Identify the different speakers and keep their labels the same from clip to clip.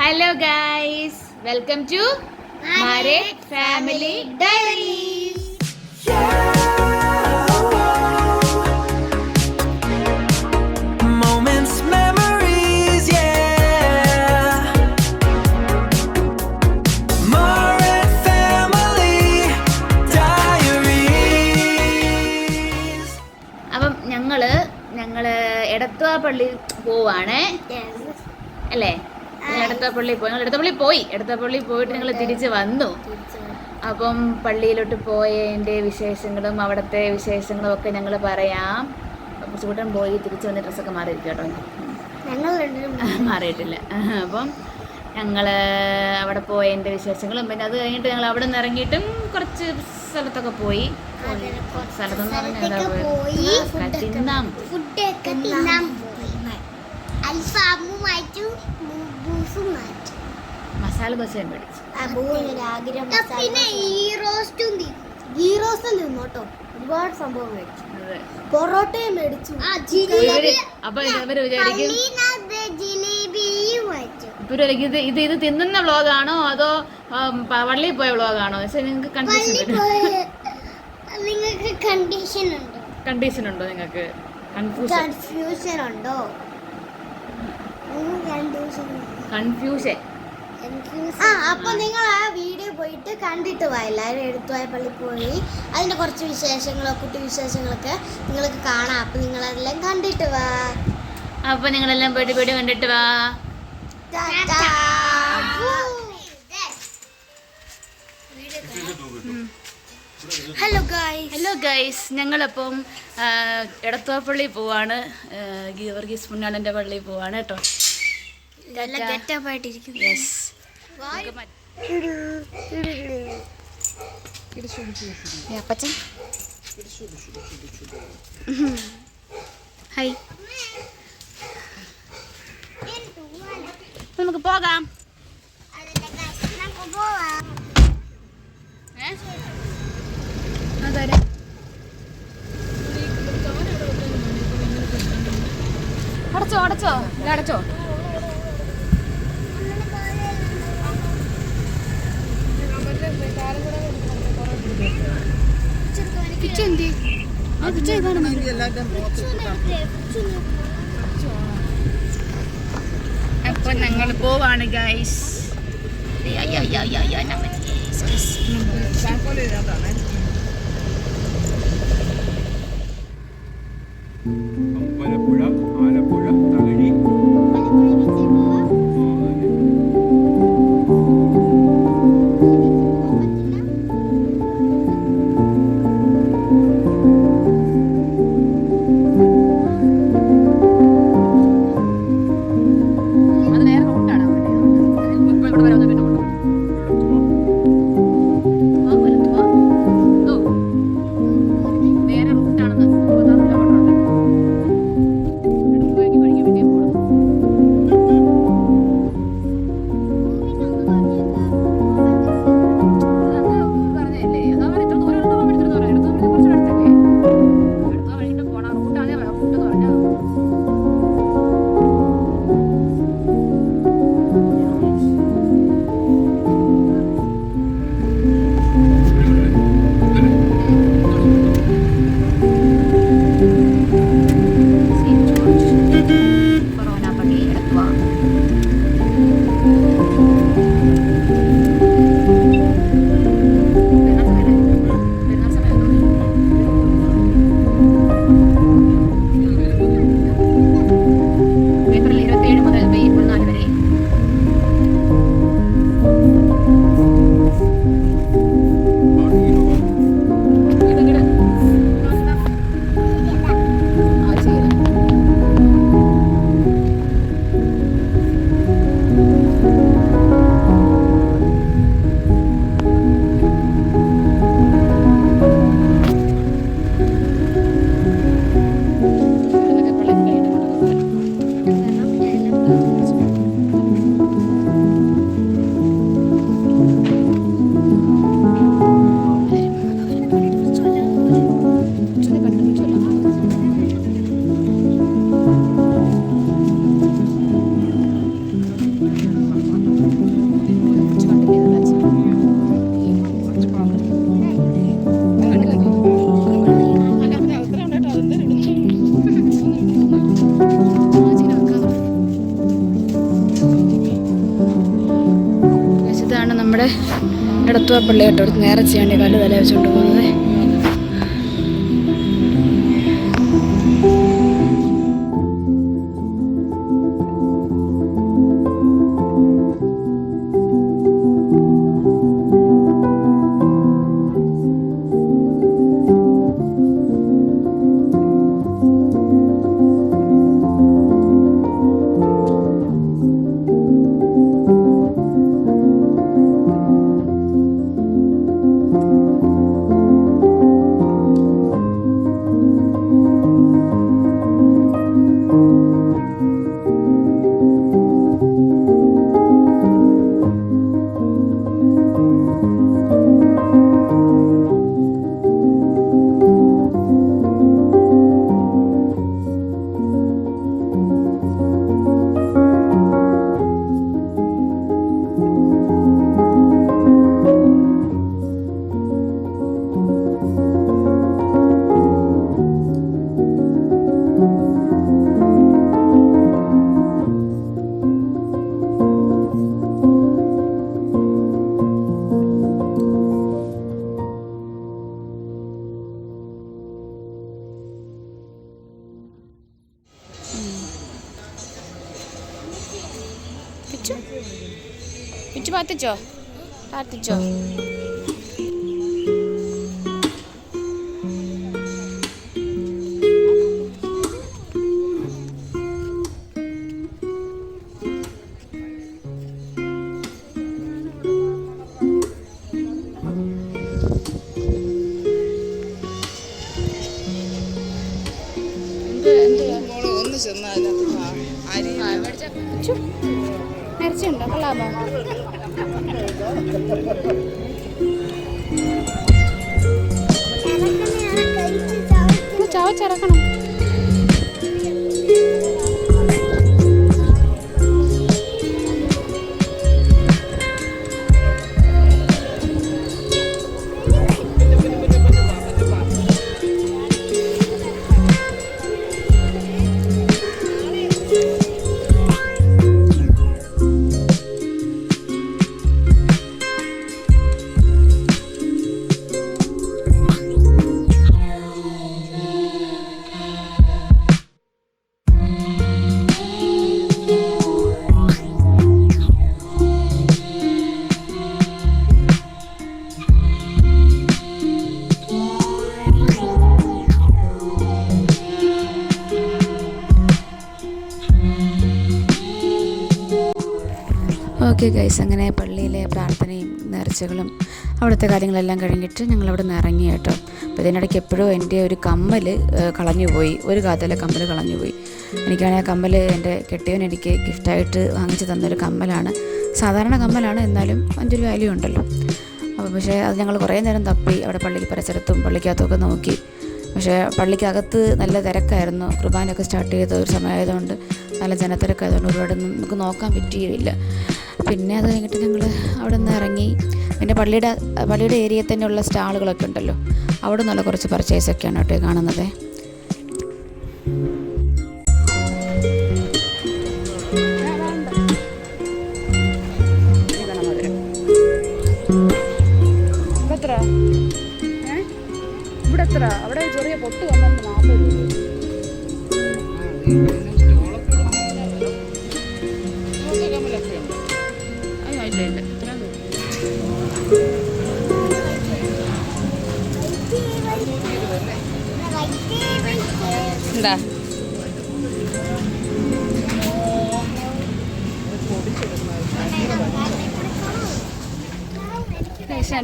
Speaker 1: Hello guys, welcome to Married Family Diaries.
Speaker 2: Moments, memories, yeah. Married Family Diaries.
Speaker 1: അപ്പം ഞങ്ങള് എടത്വാ പള്ളി പോവാണേ അല്ലേ? എടത്വപ്പള്ളി പോയിട്ട് ഞങ്ങൾ തിരിച്ച് വന്നു. അപ്പം പള്ളിയിലോട്ട് പോയതിൻ്റെ വിശേഷങ്ങളും അവിടുത്തെ വിശേഷങ്ങളും ഒക്കെ ഞങ്ങൾ പറയാം. കുറച്ചുകൂട്ടം പോയി തിരിച്ച് വന്ന് ഡ്രസ്സൊക്കെ മാറിയിരിക്കും കേട്ടോ. മാറിയിട്ടില്ല. അപ്പം ഞങ്ങൾ അവിടെ പോയതിൻ്റെ വിശേഷങ്ങളും പിന്നെ അത് കഴിഞ്ഞിട്ട് ഞങ്ങൾ അവിടെ നിന്ന് ഇറങ്ങിയിട്ടും കുറച്ച് സ്ഥലത്തൊക്കെ പോയി. സ്ഥലത്തെന്ന് പറഞ്ഞാൽ മസാല ദോശയും മേടിച്ചു.
Speaker 3: ഒരുപാട് സംഭവം മേടിച്ചു. പൊറോട്ടയും മേടിച്ചു.
Speaker 1: അപ്പൊ ഇവര് വിചാരിക്കും ഇത് തിന്നുന്ന വ്ളോഗാണോ അതോ പള്ളിയിൽ പോയ വ്ളോഗാണോ? പക്ഷെ നിങ്ങൾക്ക് കണ്ടീഷൻ ഉണ്ടോ? നിങ്ങൾക്ക്
Speaker 3: കൺഫ്യൂഷൻ ഉണ്ടോ?
Speaker 1: കൺഫ്യൂഷൻ.
Speaker 3: അപ്പൊ നിങ്ങൾ ആ വീഡിയോ പോയിട്ട് കണ്ടിട്ട് വാ. എല്ലാവരും എടുത്തുപോയ പള്ളി പോയി അതിന്റെ കുറച്ച് വിശേഷങ്ങളോ കുട്ടി വിശേഷങ്ങളൊക്കെ നിങ്ങൾക്ക് കാണാം. അപ്പൊ നിങ്ങൾ അതെല്ലാം കണ്ടിട്ട് വാ.
Speaker 1: അപ്പൊ നിങ്ങളെല്ലാം പോയിട്ട് കണ്ടിട്ട് വാ. ഹലോ ഗൈസ്, ഞങ്ങളപ്പം എടത്വാ പള്ളി പോവാണ്. ഗീവർഗീസ് പുണ്യാളൻ്റെ പള്ളിയിൽ പോവാണ് കേട്ടോ. യെസ്. അപ്പച്ചൻ ഹായ്. നമുക്ക് പോകാം. അടച്ചോ അടച്ചോ. അപ്പൊ ഞങ്ങൾ പോവാണ് ഗൈസ്.
Speaker 4: അമ്പലപ്പുഴ, ആലപ്പുഴ, തകഴി.
Speaker 1: അത് നേരെ റൂട്ടാണ്. ഇവിടെ വരാൻ പിന്നെ വേറെ റൂട്ടാണെന്ന് നമ്മുടെ എടത്തുവ പള്ളി കേട്ടോ, അടുത്ത് നേരെ ചെയ്യാണ്ട് കല്ല് തല വെച്ചുകൊണ്ട് പോകുന്നത്. പിച്ചു പ്രാർത്ഥിച്ചോ? പ്രാർത്ഥിച്ചോ? നേർച്ചയുണ്ടോ? കൊള്ളാമോ? ചവച്ചിറക്കണം. ഓക്കെ ഗൈസ്, അങ്ങനെ പള്ളിയിലെ പ്രാർത്ഥനയും നേർച്ചകളും അവിടുത്തെ കാര്യങ്ങളെല്ലാം കഴിഞ്ഞിട്ട് ഞങ്ങളവിടെ നിന്ന് ഇറങ്ങി കേട്ടോ. അപ്പോൾ ഇതിനിടയ്ക്ക് എപ്പോഴും എൻ്റെ ഒരു കമ്മൽ കളഞ്ഞുപോയി, ഒരു കാതലെ കമ്മൽ കളഞ്ഞുപോയി. എനിക്കാണെങ്കിൽ ആ കമ്മൽ എൻ്റെ കെട്ടിയവൻ എനിക്ക് ഗിഫ്റ്റായിട്ട് വാങ്ങിച്ചു തന്നൊരു കമ്മലാണ്. സാധാരണ കമ്മലാണ്, എന്നാലും അതിൻ്റെ ഒരു വാല്യൂ ഉണ്ടല്ലോ. അപ്പോൾ പക്ഷേ അത് ഞങ്ങൾ കുറേ നേരം തപ്പി അവിടെ പള്ളിക്ക് പരിസരത്തും പള്ളിക്കകത്തുമൊക്കെ നോക്കി. പക്ഷേ പള്ളിക്കകത്ത് നല്ല തിരക്കായിരുന്നു. കുർബാനയൊക്കെ സ്റ്റാർട്ട് ചെയ്ത ഒരു സമയമായതുകൊണ്ട് നല്ല ജനത്തിരക്കായതുകൊണ്ട് ഒരുപാടൊന്നും നമുക്ക് നോക്കാൻ പറ്റിയില്ല. പിന്നെ അത് കഴിഞ്ഞിട്ട് ഞങ്ങൾ അവിടെ നിന്ന് ഇറങ്ങി. പിന്നെ പള്ളിയുടെ ഏരിയയിൽ തന്നെയുള്ള സ്റ്റാളുകളൊക്കെ ഉണ്ടല്ലോ, അവിടെ നിന്നുള്ള കുറച്ച് പർച്ചേസൊക്കെയാണ് കേട്ടോ കാണുന്നത്. ഇവിടെ എത്ര? അവിടെ ചെറിയ പൊട്ട് വന്നിട്ട് 40 രൂപ. എന്താ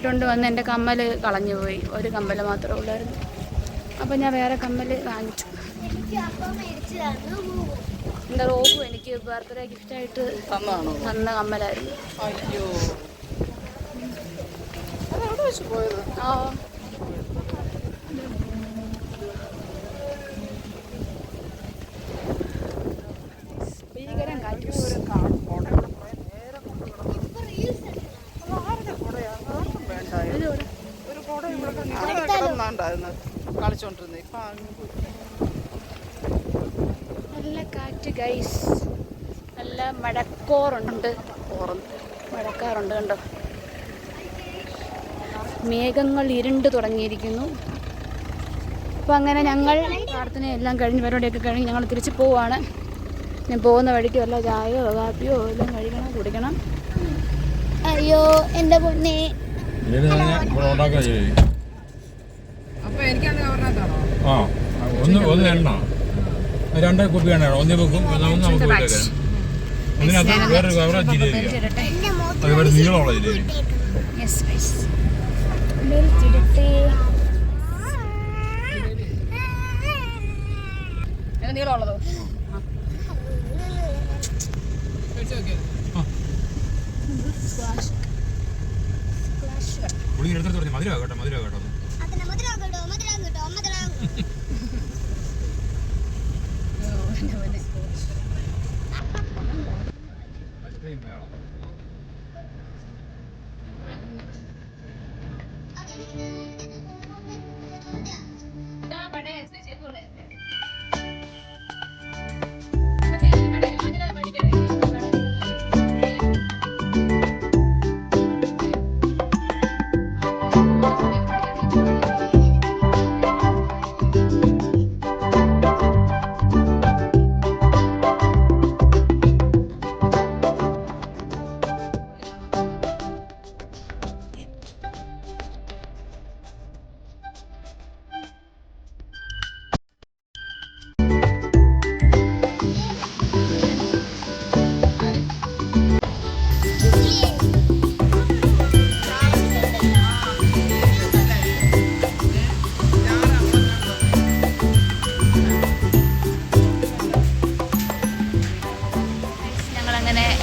Speaker 1: കൊണ്ട് വന്ന് എൻ്റെ കമ്മൽ കളഞ്ഞു പോയി. ഒരു കമ്മൽ മാത്രമേ ഉള്ളായിരുന്നു. അപ്പം ഞാൻ വേറെ കമ്മൽ വാങ്ങിച്ചു. എൻ്റെ റോബു എനിക്ക് ബർത്ത്ഡേ ഗിഫ്റ്റായിട്ട് തന്ന കമ്മലായിരുന്നു. ആ ഭീകരം കാറ്റ്. നല്ല കാറ്റ് ഗൈസ്, നല്ല മഴക്കാറുണ്ട് കണ്ടോ. മേഘങ്ങൾ ഇരുണ്ട് തുടങ്ങിയിരിക്കുന്നു. അപ്പോൾ അങ്ങനെ ഞങ്ങൾ പ്രാർത്ഥനയെല്ലാം കഴിഞ്ഞ് പരിപാടിയൊക്കെ കഴിഞ്ഞ് ഞങ്ങൾ തിരിച്ച് പോവുകയാണ്. ഞാൻ പോകുന്ന വഴിക്ക് വല്ല ചായയോ കാപ്പിയോ എല്ലാം കഴിക്കണം, കുടിക്കണം.
Speaker 3: അയ്യോ എൻ്റെ പൊന്നേ.
Speaker 4: ആ ഒന്ന് എണ്ണ 2 കുപ്പി എണ്ണ ഒന്നി വെക്കും, ഒന്ന് നമുക്ക് വീട്ടിൽ അതിനകത്ത് വേറൊരു കവറ ജിലേബി, അതുപോലെ നീളമുള്ള ജിലേബി.
Speaker 1: നീളമുള്ളതോ?
Speaker 4: പുളി എടുത്തിട്ട് പറഞ്ഞു മധുരം കേട്ടോ, മധുരം കേട്ടോ.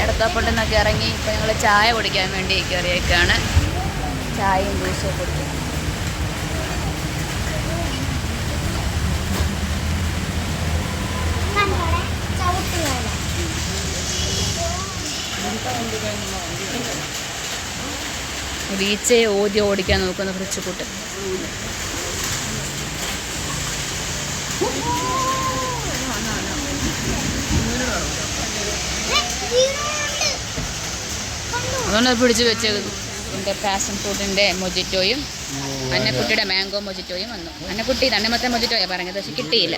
Speaker 1: എടത്വാപ്പള്ളിയിൽ നിന്നൊക്കെ ഇറങ്ങി ഇപ്പോൾ ഞങ്ങൾ ചായ കുടിക്കാൻ വേണ്ടി കയറിയേക്കാണ്. ചായയും ജ്യൂസും കുടിക്കും. ബീച്ചെ ഓതി ഓടിക്കാൻ നോക്കുന്ന ഫ്രിച്ചുകൂട്ട്. അതുകൊണ്ട് പിടിച്ച് വെച്ചേക്കുന്നു. എൻ്റെ പാഷൻ ഫ്രൂട്ടിൻ്റെ മൊജിറ്റോയും അന്നക്കുട്ടിയുടെ മാംഗോ മൊജിറ്റോയും വന്നു. അന്നക്കുട്ടി തണ്ണിമത്തൻ മൊജിറ്റോയാണ് പറഞ്ഞത്, പക്ഷെ കിട്ടിയില്ല.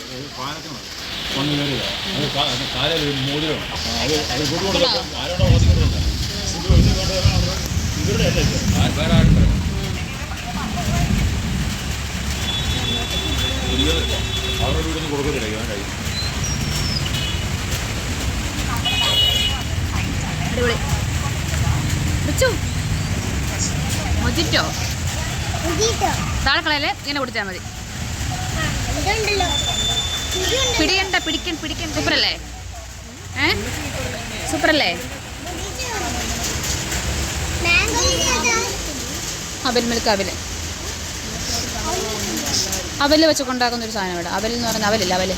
Speaker 1: അടിപൊളി മൊജിറ്റോ താഴെക്കളയല്ലേ, ഇങ്ങനെ കുടിച്ചാൽ മതി. പിടിക്കൻ സൂപ്പറല്ലേ? സൂപ്പറല്ലേ? അവൽ മിൽക്ക് അവൽ വെച്ചൊക്കെ ഉണ്ടാക്കുന്നൊരു സാധനം ഇവിടെ. അവൽ എന്ന് പറയുന്നത് അവലില്ല, അവൽ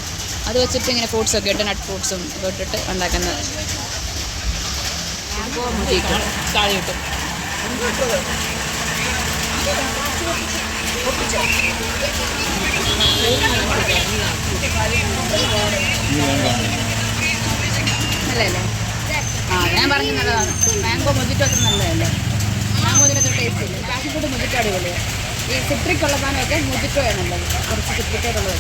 Speaker 1: അത് വെച്ചിട്ട് ഇങ്ങനെ ഫ്രൂട്ട്സൊക്കെ ഇട്ട് നട്ട് ഫ്രൂട്ട്സും ഒക്കെ ഇട്ടിട്ട് ഉണ്ടാക്കുന്നത്. താഴെ കിട്ടും. നല്ലതല്ലേ? ആ ഞാൻ പറഞ്ഞു നല്ലതാണ്. മാംഗോ മൊജിറ്റോ അത്ര നല്ലതല്ലേ? മാംഗോതിൻ്റെ അത്ര ടേസ്റ്റ് ഇല്ല. പാഷൻ ഫ്രൂട്ട് മൊജിറ്റോ അടിപൊളിയാണ്. ഈ സിട്രിക് ഉള്ള സാധനമൊക്കെ മൊജിറ്റോയാണ് നല്ലത്. കുറച്ച് സിട്രിക്കായിട്ടുള്ളത്.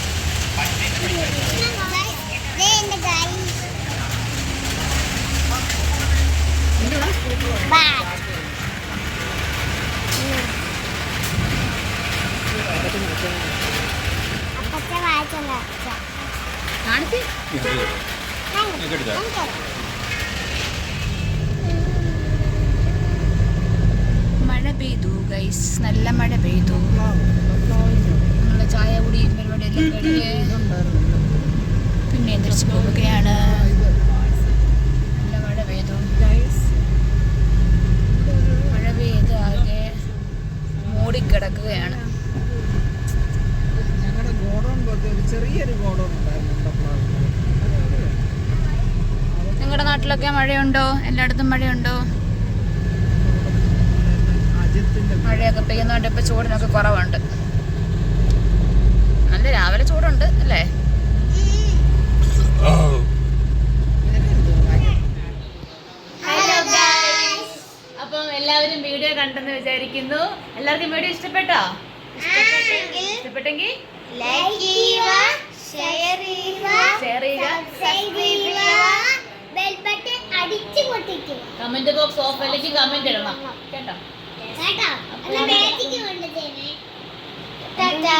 Speaker 1: മഴ പെയ്തു ഗൈസ്, നല്ല മഴ പെയ്തു. നമ്മളെ ചായ കുടിയും പരിപാടിയെല്ലാം കഴിഞ്ഞ് പിന്നെ തിരിച്ചു പോവുകയാണ്. നല്ല മഴ പെയ്തു. മഴ പെയ്ത് ആകെ മൂടിക്കിടക്കുകയാണ്. നിങ്ങളുടെ നാട്ടിലൊക്കെ മഴയുണ്ടോ? എല്ലായിടത്തും മഴയുണ്ടോ? മഴയൊക്കെ പെയ്യുന്നതുകൊണ്ട് ഇപ്പം ചൂടിനൊക്കെ കുറവുണ്ട്. നല്ല രാവിലെ ചൂടുണ്ട് അല്ലേ? അപ്പം എല്ലാവരും വീഡിയോ കണ്ടെന്ന് വിചാരിക്കുന്നു. എല്ലാവർക്കും വീഡിയോ ഇഷ്ടപ്പെട്ടോ? ഇഷ്ടപ്പെട്ടെങ്കിൽ
Speaker 3: ലൈക്ക് ചെയ്യുക, ഷെയർ ചെയ്യുക, സബ്സ്ക്രൈബ് ചെയ്യുക, ബെൽ ബട്ടൺ അടിച്ചു പൊട്ടിക്കുക.
Speaker 1: കമന്റ് ബോക്സ് ഓഫ് അല്ലെങ്കിൽ കമന്റ് ഇടണം കേട്ടോ.
Speaker 3: കേട്ടോ? എന്നാ മാജിക് കൊണ്ടുതന്നെ. ടാറ്റാ.